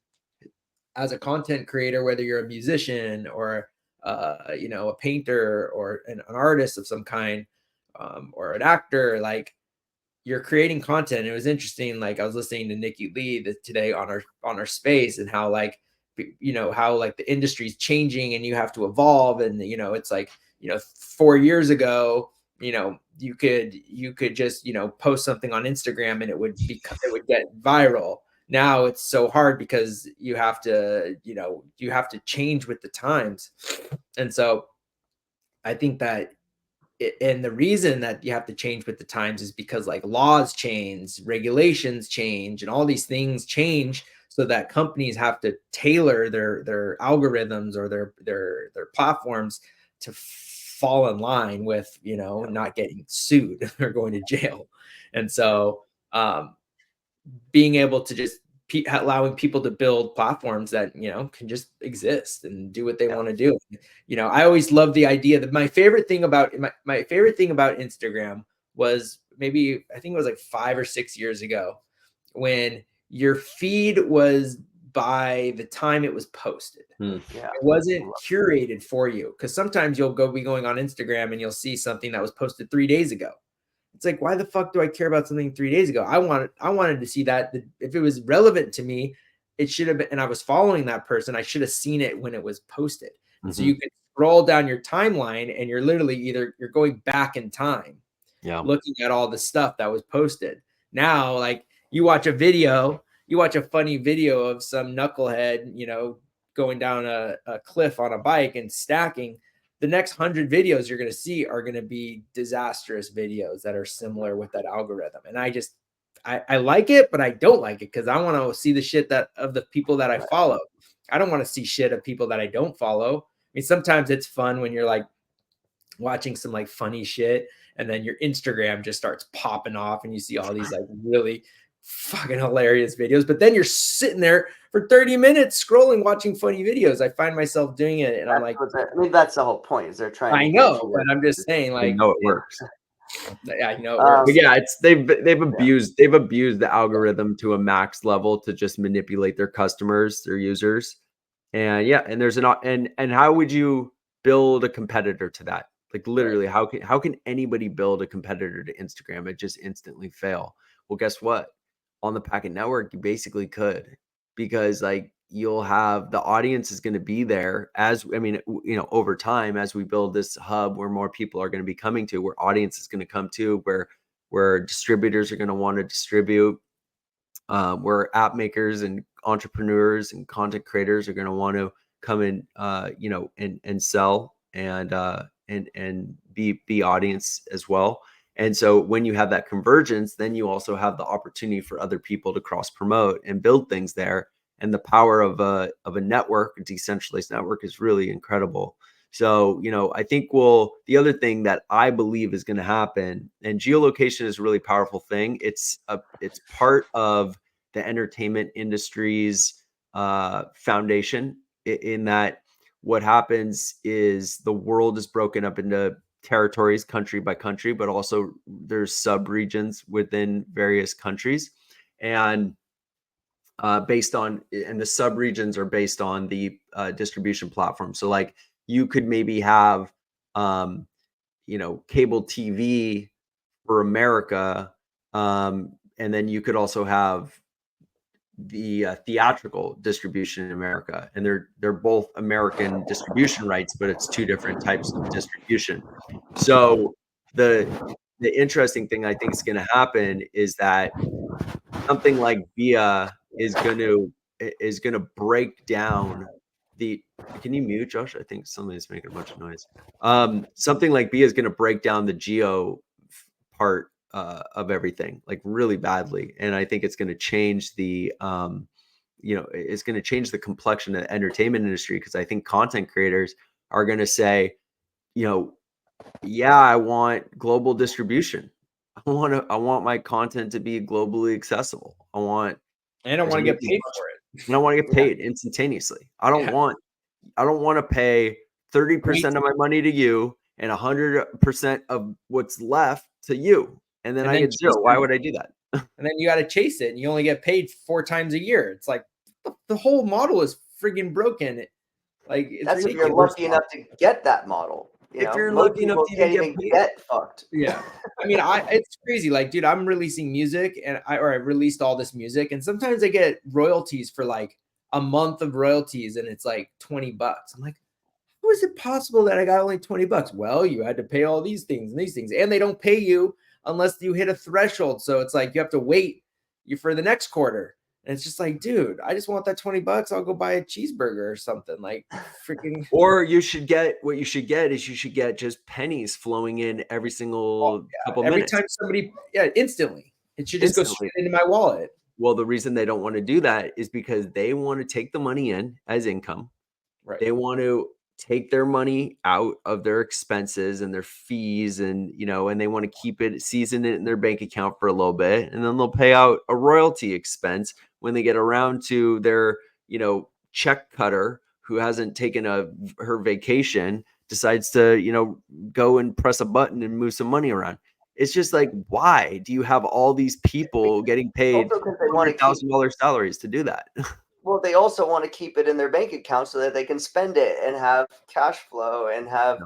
as a content creator, whether you're a musician or a painter or an artist of some kind, or an actor, like you're creating content. It was interesting. Like I was listening to Nikki Lee today on our space, and how how like the industry's changing and you have to evolve. And it's like 4 years ago, you could just post something on Instagram and it would get viral. Now it's so hard because you have to change with the times. And so I think that and the reason that you have to change with the times is because like laws change, regulations change, and all these things change, so that companies have to tailor their algorithms or their platforms to fall in line with not getting sued or going to jail. And so being able to just allowing people to build platforms that can just exist and do what they want to do. I always love the idea that my favorite thing about Instagram was maybe, I think it was like 5 or 6 years ago, when your feed was by the time it was posted. It wasn't curated for you, because sometimes you'll be going on Instagram and you'll see something that was posted 3 days ago. It's like, why the fuck do I care about something 3 days ago? I wanted to see that if it was relevant to me, it should have been, and I was following that person, I should have seen it when it was posted. So you could scroll down your timeline and you're literally you're going back in time, looking at all the stuff that was posted. Now, like you watch a funny video of some knucklehead, going down a cliff on a bike and stacking. The next 100 videos you're going to see are going to be disastrous videos that are similar with that algorithm. And I like it, but I don't like it, because I want to see the shit of the people that I follow. I don't want to see shit of people that I don't follow. I mean, sometimes it's fun when you're like watching some like funny shit, and then your Instagram just starts popping off and you see all these like really fucking hilarious videos, but then you're sitting there for 30 minutes scrolling, watching funny videos. I find myself doing it, and I'm like, I mean, that's the whole point, is they're trying to I know, but I'm just saying, like, it works. I know it works. But yeah, they've abused the algorithm to a max level to just manipulate their customers, their users. And and there's and how would you build a competitor to that? Like literally, how can anybody build a competitor to Instagram? It just instantly fail. Well, guess what? On the Packet Network, you basically could, because like you'll have the audience is going to be there over time, as we build this hub where more people are going to be coming to, where audience is going to come to, where distributors are going to want to distribute, where app makers and entrepreneurs and content creators are going to want to come in, and sell and be audience as well. And so when you have that convergence, then you also have the opportunity for other people to cross promote and build things there. And the power of a network, a decentralized network, is really incredible. So, I think the other thing that I believe is going to happen, and geolocation is a really powerful thing. It's part of the entertainment industry's foundation in that what happens is the world is broken up into territories, country by country, but also there's sub-regions within various countries. And the sub-regions are based on the distribution platform. So like you could maybe have, cable TV for America. And then you could also have the theatrical distribution in America, and they're both American distribution rights, but it's two different types of distribution. So the interesting thing I think is going to happen is that something like VIA is going to break down the. Can you mute, Josh? I think somebody's making a bunch of noise. Something like VIA is going to break down the geo part of everything, like really badly, and I think it's going to change the it's going to change the complexion of the entertainment industry, because I think content creators are going to say, yeah, I want global distribution. I want my content to be globally accessible. I don't want to get paid for it. I don't want to get paid instantaneously. I don't want to pay 30% of my money to you and 100% of what's left to you. And then I get zero. Why would I do that? And then you got to chase it, and you only get paid 4 times a year. It's like the whole model is friggin' broken. Like that's if you're lucky enough to get that model. If you're lucky enough to even get fucked. Yeah. I mean, it's crazy. Like, dude, I'm releasing music, and I released all this music, and sometimes I get royalties for like a month of royalties, and it's like $20. I'm like, how is it possible that I got only $20? Well, you had to pay all these things, and they don't pay you unless you hit a threshold. So it's like you have to wait for the next quarter. And it's just like, dude, I just want that $20. I'll go buy a cheeseburger or something, like freaking. Or you should get just pennies flowing in every single couple minutes. Every time somebody, instantly. It should just go straight into my wallet. Well, the reason they don't want to do that is because they want to take the money in as income. Right. They want to take their money out of their expenses and their fees, and and they want to keep it, season it in their bank account for a little bit, and then they'll pay out a royalty expense when they get around to their check cutter who hasn't taken her vacation, decides to go and press a button and move some money around. It's just like, why do you have all these people getting paid $100,000 salaries to do that? Well, they also want to keep it in their bank account so that they can spend it and have cash flow and have,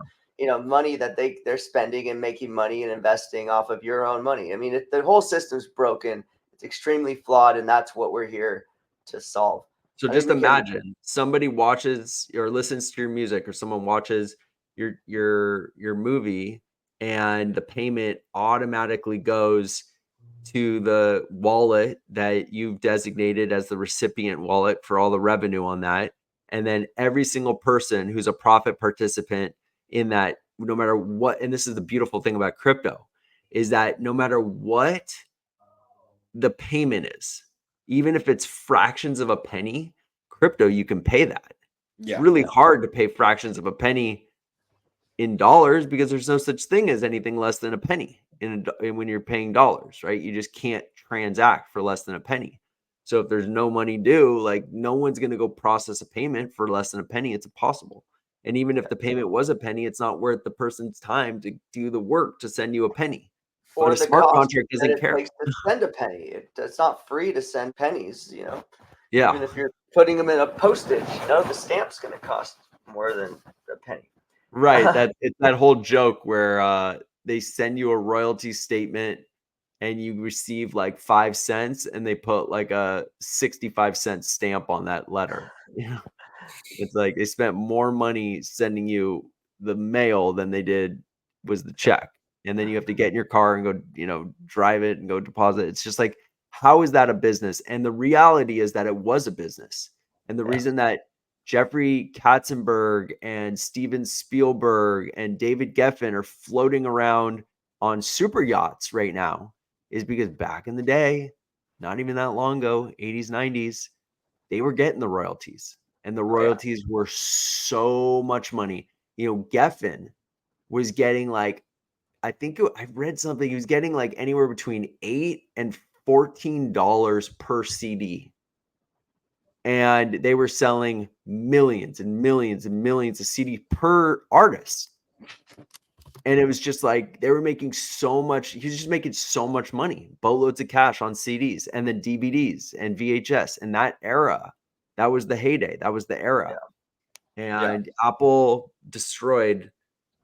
money that they're spending and making money and investing off of your own money. I mean, the whole system's broken. It's extremely flawed, and that's what we're here to solve. So just imagine somebody watches or listens to your music, or someone watches your movie, and the payment automatically goes to the wallet that you've designated as the recipient wallet for all the revenue on that. And then every single person who's a profit participant in that, no matter what, and this is the beautiful thing about crypto, is that no matter what the payment is, even if it's fractions of a penny, crypto, you can pay that. It's really hard to pay fractions of a penny in dollars, because there's no such thing as anything less than a penny when you're paying dollars, right? You just can't transact for less than a penny. So if there's no money due, like no one's going to go process a payment for less than a penny. It's impossible. And even if the payment was a penny, it's not worth the person's time to do the work to send you a penny. Or a smart contract doesn't care. To send a penny. It's not free to send pennies, Yeah. Even if you're putting them in a postage, the stamp's going to cost more than a penny. Right. It's that whole joke where they send you a royalty statement and you receive like 5 cents, and they put like a 65-cent stamp on that letter. It's like they spent more money sending you the mail than they did was the check. And then you have to get in your car and go, drive it and go deposit. It's just like, how is that a business? And the reality is that it was a business. And the reason that Jeffrey Katzenberg and Steven Spielberg and David Geffen are floating around on super yachts right now is because back in the day, not even that long ago, 80s, 90s, they were getting the royalties, and the royalties were so much money. Geffen was getting like, I read something, he was getting like anywhere between $8 and $14 per CD. and they were selling millions and millions and millions of CD per artist. And it was just like they were making so much. He was just making so much money, boatloads of cash on CDs and then DVDs and VHS. In that era, that was the heyday. That was the era. And Apple destroyed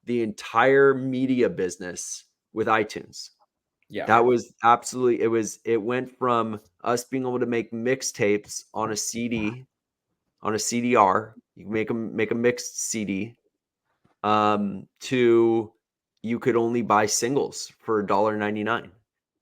the entire media business with iTunes. Yeah. That was absolutely, it went from us being able to make mixtapes on a CD, on a CDR, you can make a mixed CD, to you could only buy singles for $1.99.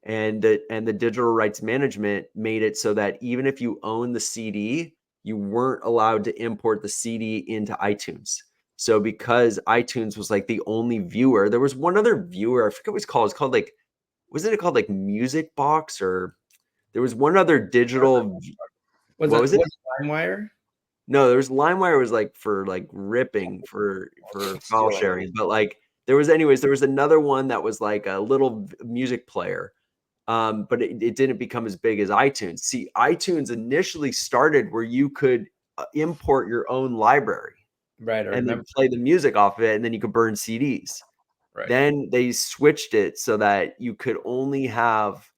And the digital rights management made it so that even if you own the CD, you weren't allowed to import the CD into iTunes. So because iTunes was like the only viewer, there was one other viewer, I forget what it's called. It's called like, wasn't it called like Music Box, or there was one other digital. Was it LimeWire? No, there was LimeWire was like for like ripping for file sharing, but like there was another one that was like a little music player. But it didn't become as big as iTunes. See, iTunes initially started where you could import your own library, right, and then play the music off of it, and then you could burn CDs. Right. Then they switched it so that you could only have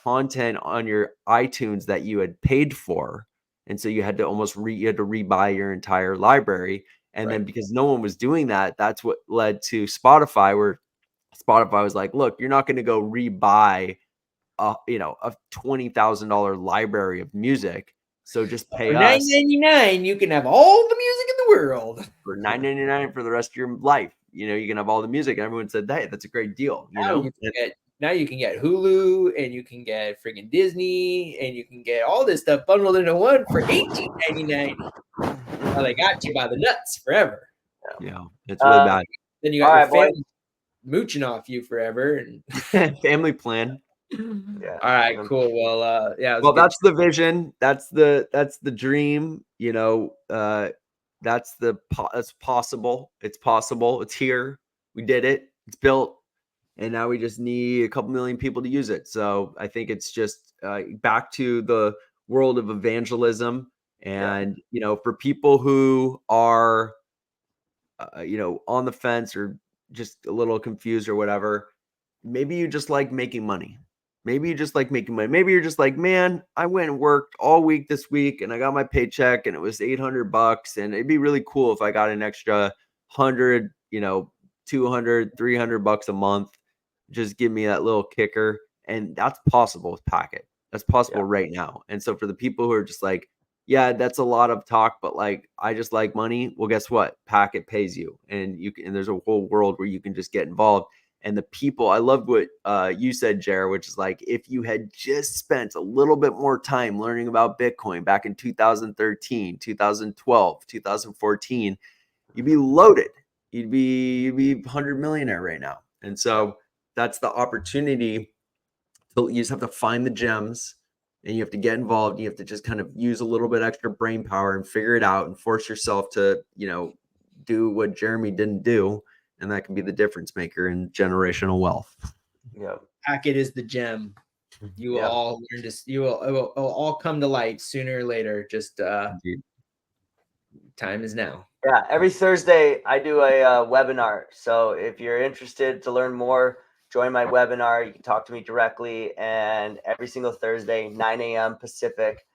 content on your iTunes that you had paid for, and so you had to rebuy your entire library. And then because no one was doing that, that's what led to Spotify, where Spotify was like, "Look, you're not going to go rebuy a $20,000 library of music. So just pay for us $9.99. You can have all the music in the world for $9.99 for the rest of your life. You can have all the music." And everyone said, "Hey, that's a great deal." Now you can get Hulu, and you can get freaking Disney, and you can get all this stuff bundled into one for $18.99. Well, they got you by the nuts forever. Yeah, it's really bad. Then you got your family mooching off you forever, and family plan. Yeah. All right, cool. Well, yeah. Well, that's the vision. That's the dream. That's possible. It's possible. It's here. We did it. It's built, and now we just need a couple million people to use it. So I think it's just back to the world of evangelism, and for people who are on the fence or just a little confused or whatever, maybe you just like making money. Maybe you just like making money. Maybe you're just like, man, I went and worked all week this week and I got my paycheck and it was $800, and it'd be really cool if I got an extra 100, 200, $300 a month. Just give me that little kicker. And that's possible with Packet. That's possible right now. And so for the people who are just like, yeah, that's a lot of talk, but like, I just like money. Well, guess what? Packet pays you, and there's a whole world where you can just get involved. And the people, I love what you said, Jared, which is like, if you had just spent a little bit more time learning about Bitcoin back in 2013, 2012, 2014, you'd be loaded. You'd be 100 millionaire right now. And so that's the opportunity. You just have to find the gems, and you have to get involved. You have to just kind of use a little bit extra brain power and figure it out and force yourself to, do what Jeremy didn't do. And that can be the difference maker in generational wealth. Yeah. Packet is the gem. You will all learn this. It will all come to light sooner or later. Just time is now. Yeah. Every Thursday I do a webinar. So if you're interested to learn more, join my webinar. You can talk to me directly. And every single Thursday, 9 a.m. Pacific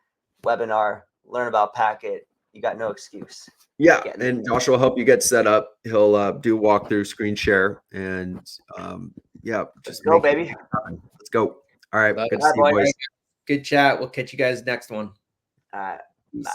webinar, learn about Packet. You got no excuse. Yeah, and Josh will help you get set up. He'll do walkthrough, screen share, and just go, baby. Let's go. All right, good to see you, boys. Good chat. We'll catch you guys next one. All right. Bye.